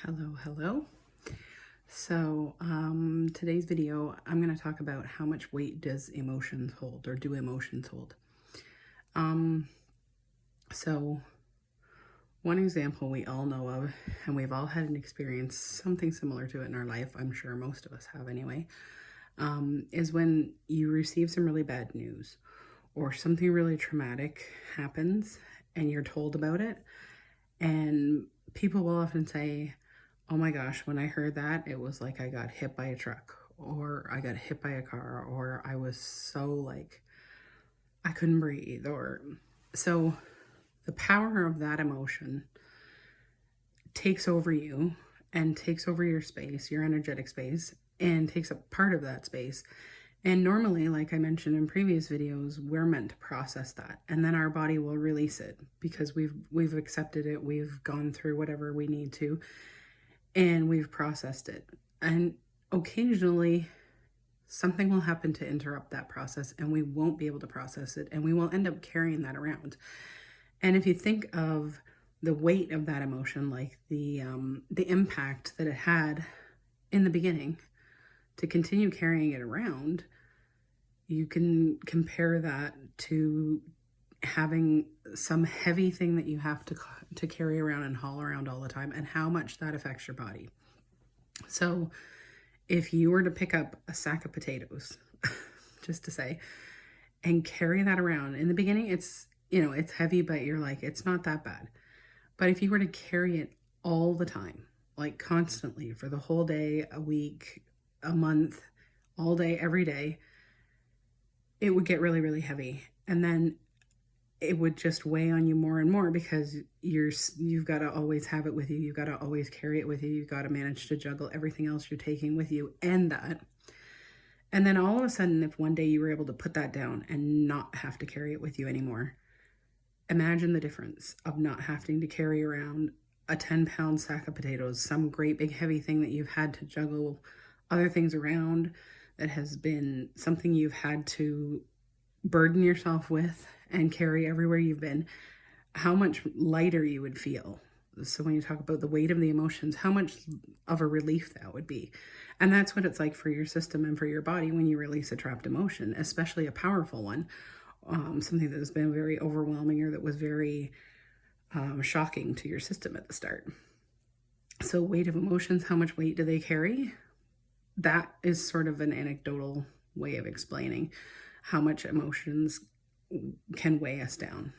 Hello. Today's video, I'm going to talk about how much weight does emotions hold, or do emotions hold? Um, so one example we all know of, and we've all had an experience, something similar to it in our life, I'm sure most of us have anyway, is when you receive some really bad news or something really traumatic happens and you're told about it. And people will often say, oh my gosh, when I heard that, it was like I got hit by a truck, or I got hit by a car, or I was so like I couldn't breathe. Or so the power of that emotion takes over you and takes over your space, your energetic space, and takes up part of that space. And normally, like I mentioned in previous videos, we're meant to process that, and then our body will release it because we've accepted it, we've gone through whatever we need to, and we've processed it. And occasionally something will happen to interrupt that process and we won't be able to process it, and we will end up carrying that around. And if you think of the weight of that emotion, like the impact that it had in the beginning, to continue carrying it around, you can compare that to having some heavy thing that you have to carry around and haul around all the time, and how much that affects your body. So if you were to pick up a sack of potatoes, just to say, and carry that around, in the beginning, it's heavy, but you're like, it's not that bad. But if you were to carry it all the time, like constantly for the whole day, a week, a month, all day, every day, it would get really, really heavy. And then it would just weigh on you more and more, because you've got to always have it with you. You've got to always carry it with you. You've got to manage to juggle everything else you're taking with you, and that. And then all of a sudden, if one day you were able to put that down and not have to carry it with you anymore, imagine the difference of not having to carry around a 10-pound sack of potatoes, some great big heavy thing that you've had to juggle other things around, that has been something you've had to burden yourself with and carry everywhere you've been. How much lighter you would feel. So when you talk about the weight of the emotions, how much of a relief that would be. And that's what it's like for your system and for your body when you release a trapped emotion, especially a powerful one, something that has been very overwhelming, or that was very shocking to your system at the start. So weight of emotions, how much weight do they carry? That is sort of an anecdotal way of explaining how much emotions can weigh us down.